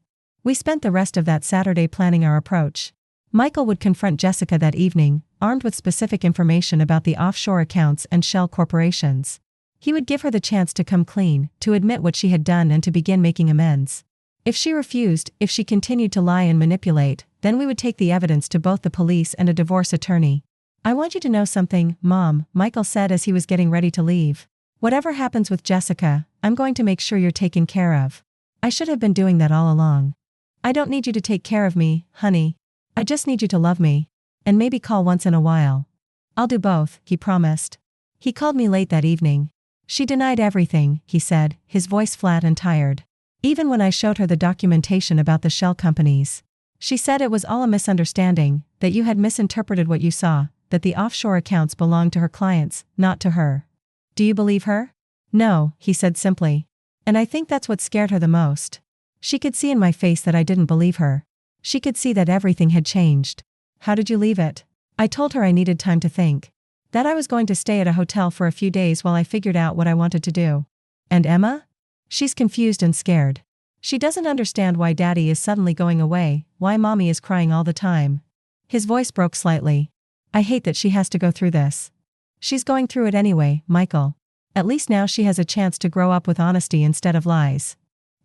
We spent the rest of that Saturday planning our approach. Michael would confront Jessica that evening, armed with specific information about the offshore accounts and shell corporations. He would give her the chance to come clean, to admit what she had done and to begin making amends. If she refused, if she continued to lie and manipulate, then we would take the evidence to both the police and a divorce attorney. I want you to know something, Mom, Michael said as he was getting ready to leave. Whatever happens with Jessica, I'm going to make sure you're taken care of. I should have been doing that all along. I don't need you to take care of me, honey. I just need you to love me. And maybe call once in a while. I'll do both, he promised. He called me late that evening. She denied everything, he said, his voice flat and tired. Even when I showed her the documentation about the shell companies. She said it was all a misunderstanding, that you had misinterpreted what you saw, that the offshore accounts belonged to her clients, not to her. Do you believe her? No, he said simply. And I think that's what scared her the most. She could see in my face that I didn't believe her. She could see that everything had changed. How did you leave it? I told her I needed time to think. That I was going to stay at a hotel for a few days while I figured out what I wanted to do. And Emma? She's confused and scared. She doesn't understand why Daddy is suddenly going away, why Mommy is crying all the time. His voice broke slightly. I hate that she has to go through this. She's going through it anyway, Michael. At least now she has a chance to grow up with honesty instead of lies.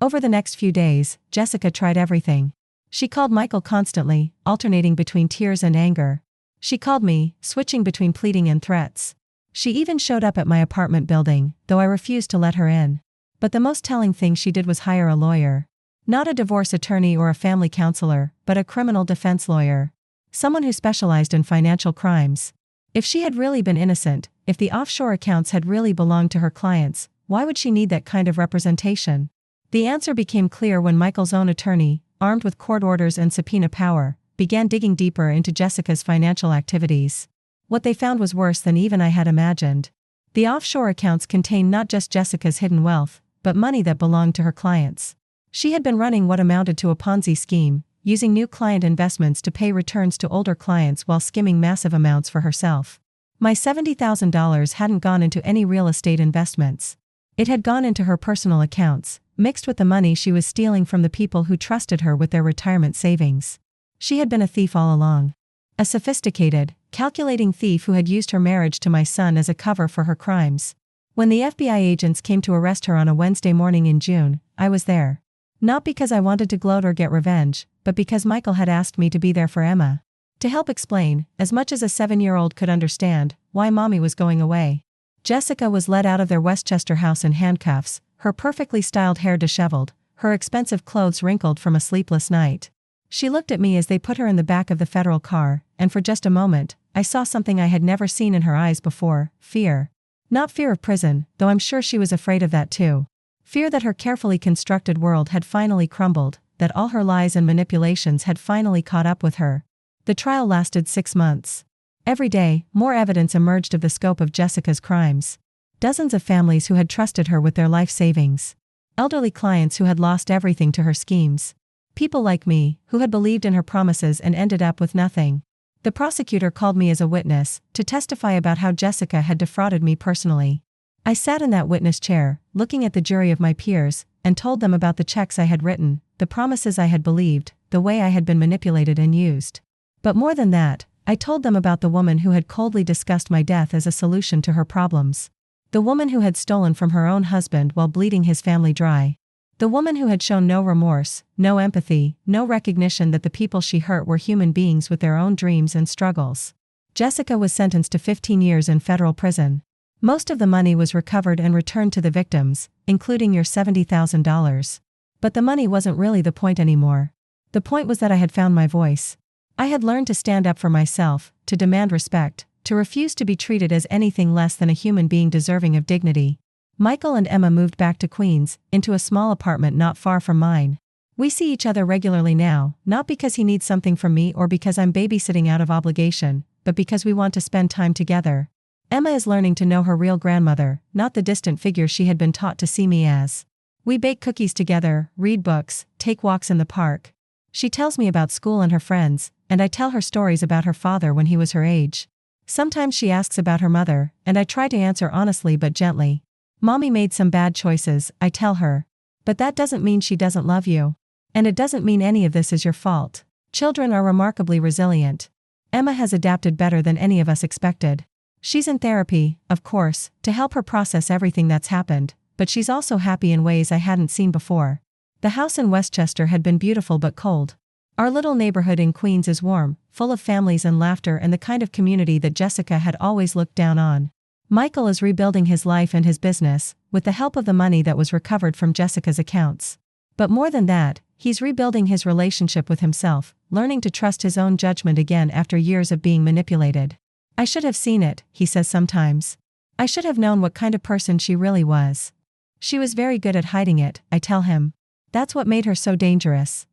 Over the next few days, Jessica tried everything. She called Michael constantly, alternating between tears and anger. She called me, switching between pleading and threats. She even showed up at my apartment building, though I refused to let her in. But the most telling thing she did was hire a lawyer. Not a divorce attorney or a family counselor, but a criminal defense lawyer. Someone who specialized in financial crimes. If she had really been innocent, if the offshore accounts had really belonged to her clients, why would she need that kind of representation? The answer became clear when Michael's own attorney, armed with court orders and subpoena power, began digging deeper into Jessica's financial activities. What they found was worse than even I had imagined. The offshore accounts contained not just Jessica's hidden wealth, but money that belonged to her clients. She had been running what amounted to a Ponzi scheme, using new client investments to pay returns to older clients while skimming massive amounts for herself. My $70,000 hadn't gone into any real estate investments. It had gone into her personal accounts, mixed with the money she was stealing from the people who trusted her with their retirement savings. She had been a thief all along. A sophisticated, calculating thief who had used her marriage to my son as a cover for her crimes. When the FBI agents came to arrest her on a Wednesday morning in June, I was there. Not because I wanted to gloat or get revenge, but because Michael had asked me to be there for Emma. To help explain, as much as a 7-year-old could understand, why Mommy was going away. Jessica was led out of their Westchester house in handcuffs, her perfectly styled hair disheveled, her expensive clothes wrinkled from a sleepless night. She looked at me as they put her in the back of the federal car, and for just a moment, I saw something I had never seen in her eyes before: fear. Not fear of prison, though I'm sure she was afraid of that too. Fear that her carefully constructed world had finally crumbled, that all her lies and manipulations had finally caught up with her. The trial lasted 6 months. Every day, more evidence emerged of the scope of Jessica's crimes. Dozens of families who had trusted her with their life savings. Elderly clients who had lost everything to her schemes. People like me, who had believed in her promises and ended up with nothing. The prosecutor called me as a witness, to testify about how Jessica had defrauded me personally. I sat in that witness chair, looking at the jury of my peers, and told them about the checks I had written, the promises I had believed, the way I had been manipulated and used. But more than that, I told them about the woman who had coldly discussed my death as a solution to her problems. The woman who had stolen from her own husband while bleeding his family dry. The woman who had shown no remorse, no empathy, no recognition that the people she hurt were human beings with their own dreams and struggles. Jessica was sentenced to 15 years in federal prison. Most of the money was recovered and returned to the victims, including your $70,000. But the money wasn't really the point anymore. The point was that I had found my voice. I had learned to stand up for myself, to demand respect, to refuse to be treated as anything less than a human being deserving of dignity. Michael and Emma moved back to Queens, into a small apartment not far from mine. We see each other regularly now, not because he needs something from me or because I'm babysitting out of obligation, but because we want to spend time together. Emma is learning to know her real grandmother, not the distant figure she had been taught to see me as. We bake cookies together, read books, take walks in the park. She tells me about school and her friends, and I tell her stories about her father when he was her age. Sometimes she asks about her mother, and I try to answer honestly but gently. Mommy made some bad choices, I tell her. But that doesn't mean she doesn't love you. And it doesn't mean any of this is your fault. Children are remarkably resilient. Emma has adapted better than any of us expected. She's in therapy, of course, to help her process everything that's happened, but she's also happy in ways I hadn't seen before. The house in Westchester had been beautiful but cold. Our little neighborhood in Queens is warm, full of families and laughter and the kind of community that Jessica had always looked down on. Michael is rebuilding his life and his business, with the help of the money that was recovered from Jessica's accounts. But more than that, he's rebuilding his relationship with himself, learning to trust his own judgment again after years of being manipulated. I should have seen it, he says sometimes. I should have known what kind of person she really was. She was very good at hiding it, I tell him. That's what made her so dangerous.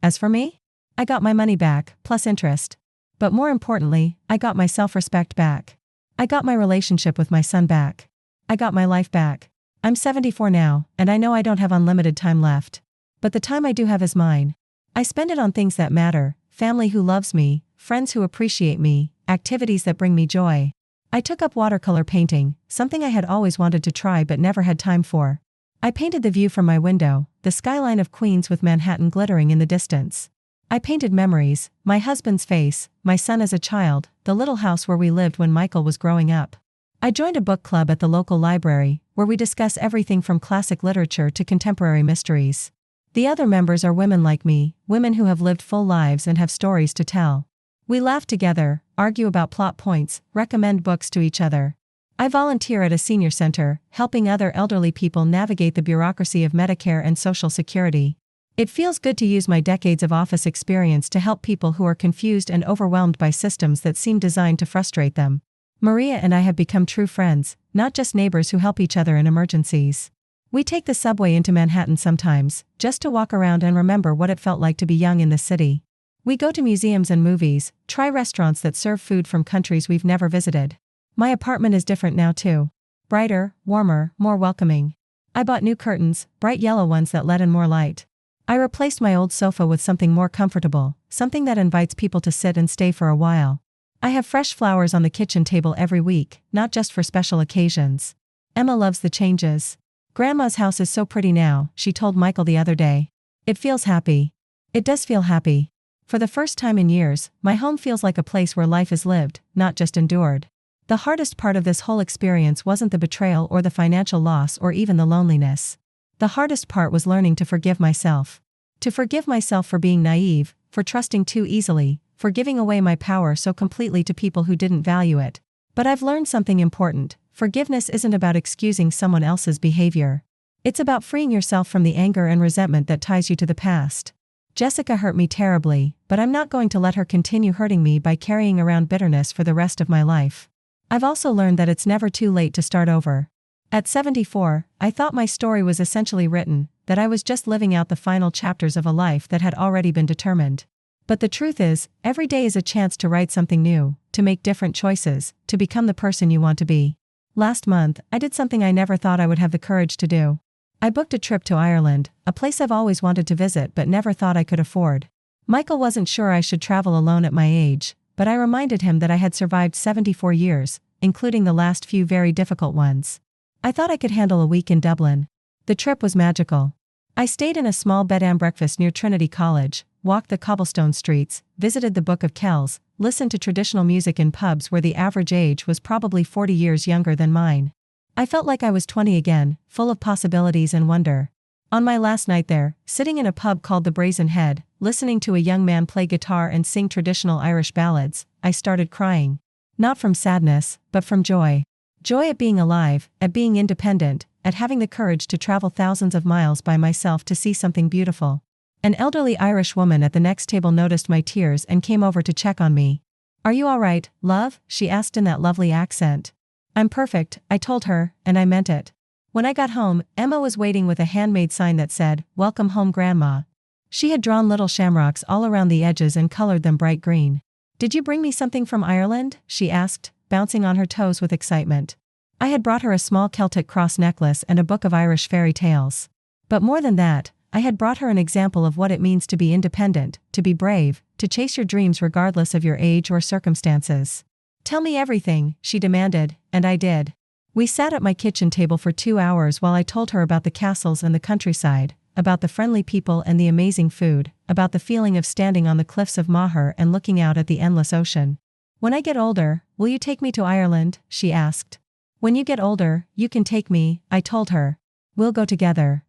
As for me? I got my money back, plus interest. But more importantly, I got my self-respect back. I got my relationship with my son back. I got my life back. I'm 74 now, and I know I don't have unlimited time left. But the time I do have is mine. I spend it on things that matter, family who loves me, friends who appreciate me, activities that bring me joy. I took up watercolor painting, something I had always wanted to try but never had time for. I painted the view from my window, the skyline of Queens with Manhattan glittering in the distance. I painted memories, my husband's face, my son as a child, the little house where we lived when Michael was growing up. I joined a book club at the local library, where we discuss everything from classic literature to contemporary mysteries. The other members are women like me, women who have lived full lives and have stories to tell. We laugh together, argue about plot points, recommend books to each other. I volunteer at a senior center, helping other elderly people navigate the bureaucracy of Medicare and Social Security. It feels good to use my decades of office experience to help people who are confused and overwhelmed by systems that seem designed to frustrate them. Maria and I have become true friends, not just neighbors who help each other in emergencies. We take the subway into Manhattan sometimes, just to walk around and remember what it felt like to be young in the city. We go to museums and movies, try restaurants that serve food from countries we've never visited. My apartment is different now too. Brighter, warmer, more welcoming. I bought new curtains, bright yellow ones that let in more light. I replaced my old sofa with something more comfortable, something that invites people to sit and stay for a while. I have fresh flowers on the kitchen table every week, not just for special occasions. Emma loves the changes. Grandma's house is so pretty now, she told Michael the other day. It feels happy. It does feel happy. For the first time in years, my home feels like a place where life is lived, not just endured. The hardest part of this whole experience wasn't the betrayal or the financial loss or even the loneliness. The hardest part was learning to forgive myself. To forgive myself for being naive, for trusting too easily, for giving away my power so completely to people who didn't value it. But I've learned something important. Forgiveness isn't about excusing someone else's behavior. It's about freeing yourself from the anger and resentment that ties you to the past. Jessica hurt me terribly, but I'm not going to let her continue hurting me by carrying around bitterness for the rest of my life. I've also learned that it's never too late to start over. At 74, I thought my story was essentially written, that I was just living out the final chapters of a life that had already been determined. But the truth is, every day is a chance to write something new, to make different choices, to become the person you want to be. Last month, I did something I never thought I would have the courage to do. I booked a trip to Ireland, a place I've always wanted to visit but never thought I could afford. Michael wasn't sure I should travel alone at my age, but I reminded him that I had survived 74 years, including the last few very difficult ones. I thought I could handle a week in Dublin. The trip was magical. I stayed in a small bed and breakfast near Trinity College, walked the cobblestone streets, visited the Book of Kells, listened to traditional music in pubs where the average age was probably 40 years younger than mine. I felt like I was 20 again, full of possibilities and wonder. On my last night there, sitting in a pub called the Brazen Head, listening to a young man play guitar and sing traditional Irish ballads, I started crying. Not from sadness, but from joy. Joy at being alive, at being independent, at having the courage to travel thousands of miles by myself to see something beautiful. An elderly Irish woman at the next table noticed my tears and came over to check on me. "Are you all right, love?" she asked in that lovely accent. "I'm perfect," I told her, and I meant it. When I got home, Emma was waiting with a handmade sign that said, "Welcome home, Grandma." She had drawn little shamrocks all around the edges and colored them bright green. "Did you bring me something from Ireland?" she asked, bouncing on her toes with excitement. I had brought her a small Celtic cross necklace and a book of Irish fairy tales. But more than that, I had brought her an example of what it means to be independent, to be brave, to chase your dreams regardless of your age or circumstances. "Tell me everything," she demanded, and I did. We sat at my kitchen table for 2 hours while I told her about the castles and the countryside, about the friendly people and the amazing food, about the feeling of standing on the cliffs of Moher and looking out at the endless ocean. "When I get older, will you take me to Ireland?" she asked. "When you get older, you can take me," I told her. "We'll go together."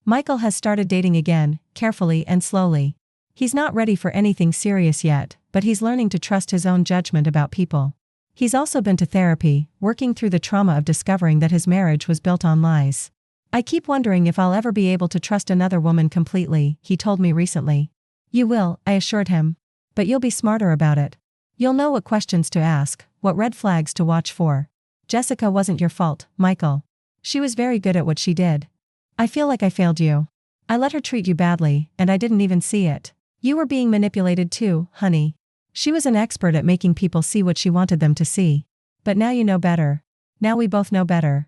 Michael has started dating again, carefully and slowly. He's not ready for anything serious yet, but he's learning to trust his own judgment about people. He's also been to therapy, working through the trauma of discovering that his marriage was built on lies. "I keep wondering if I'll ever be able to trust another woman completely," he told me recently. "You will," I assured him. "But you'll be smarter about it. You'll know what questions to ask, what red flags to watch for." "Jessica wasn't your fault, Michael. She was very good at what she did. I feel like I failed you. I let her treat you badly, and I didn't even see it. You were being manipulated too, honey. She was an expert at making people see what she wanted them to see. But now you know better. Now we both know better."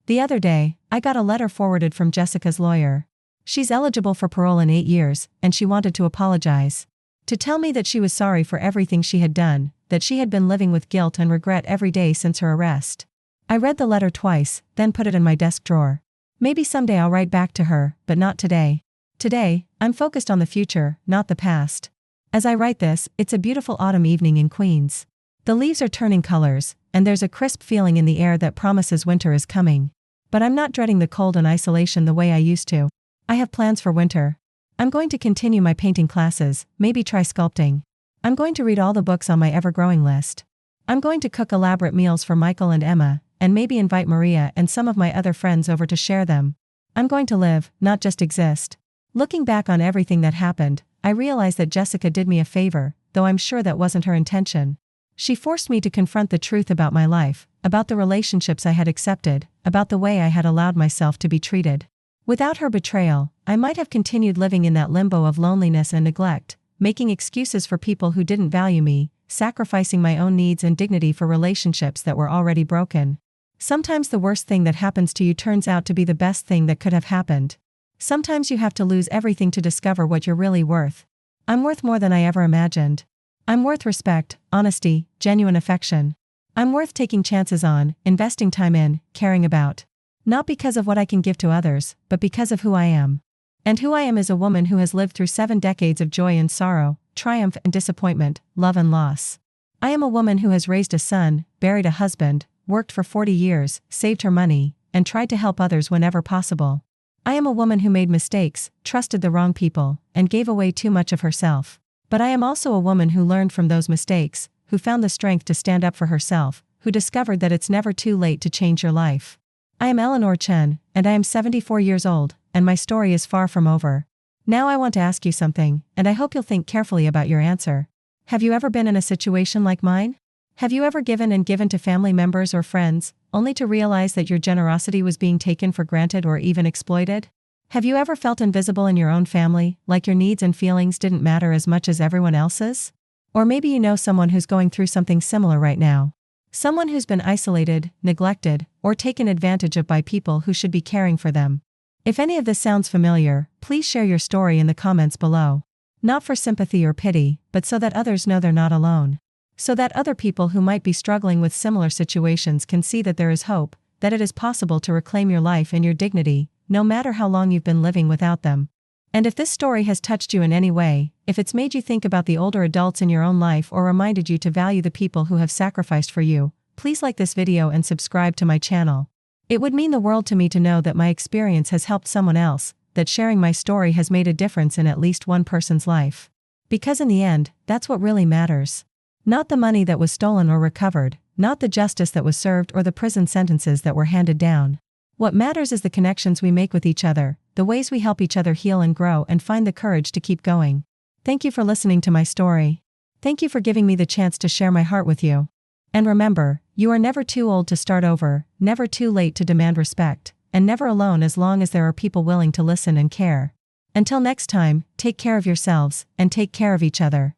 The other day, I got a letter forwarded from Jessica's lawyer. She's eligible for parole in 8 years, and she wanted to apologize. To tell me that she was sorry for everything she had done, that she had been living with guilt and regret every day since her arrest. I read the letter twice, then put it in my desk drawer. Maybe someday I'll write back to her, but not today. Today, I'm focused on the future, not the past. As I write this, it's a beautiful autumn evening in Queens. The leaves are turning colors, and there's a crisp feeling in the air that promises winter is coming. But I'm not dreading the cold and isolation the way I used to. I have plans for winter. I'm going to continue my painting classes, maybe try sculpting. I'm going to read all the books on my ever-growing list. I'm going to cook elaborate meals for Michael and Emma, and maybe invite Maria and some of my other friends over to share them. I'm going to live, not just exist. Looking back on everything that happened, I realize that Jessica did me a favor, though I'm sure that wasn't her intention. She forced me to confront the truth about my life, about the relationships I had accepted, about the way I had allowed myself to be treated. Without her betrayal, I might have continued living in that limbo of loneliness and neglect, making excuses for people who didn't value me, sacrificing my own needs and dignity for relationships that were already broken. Sometimes the worst thing that happens to you turns out to be the best thing that could have happened. Sometimes you have to lose everything to discover what you're really worth. I'm worth more than I ever imagined. I'm worth respect, honesty, genuine affection. I'm worth taking chances on, investing time in, caring about. Not because of what I can give to others, but because of who I am. And who I am is a woman who has lived through 7 decades of joy and sorrow, triumph and disappointment, love and loss. I am a woman who has raised a son, buried a husband, worked for 40 years, saved her money, and tried to help others whenever possible. I am a woman who made mistakes, trusted the wrong people, and gave away too much of herself. But I am also a woman who learned from those mistakes, who found the strength to stand up for herself, who discovered that it's never too late to change your life. I am Eleanor Chen, and I am 74 years old, and my story is far from over. Now I want to ask you something, and I hope you'll think carefully about your answer. Have you ever been in a situation like mine? Have you ever given to family members or friends, only to realize that your generosity was being taken for granted or even exploited? Have you ever felt invisible in your own family, like your needs and feelings didn't matter as much as everyone else's? Or maybe you know someone who's going through something similar right now. Someone who's been isolated, neglected, or taken advantage of by people who should be caring for them. If any of this sounds familiar, please share your story in the comments below. Not for sympathy or pity, but so that others know they're not alone. So that other people who might be struggling with similar situations can see that there is hope, that it is possible to reclaim your life and your dignity, no matter how long you've been living without them. And if this story has touched you in any way, if it's made you think about the older adults in your own life or reminded you to value the people who have sacrificed for you, please like this video and subscribe to my channel. It would mean the world to me to know that my experience has helped someone else, that sharing my story has made a difference in at least one person's life. Because in the end, that's what really matters. Not the money that was stolen or recovered, not the justice that was served or the prison sentences that were handed down. What matters is the connections we make with each other, the ways we help each other heal and grow and find the courage to keep going. Thank you for listening to my story. Thank you for giving me the chance to share my heart with you. And remember, you are never too old to start over, never too late to demand respect, and never alone as long as there are people willing to listen and care. Until next time, take care of yourselves, and take care of each other.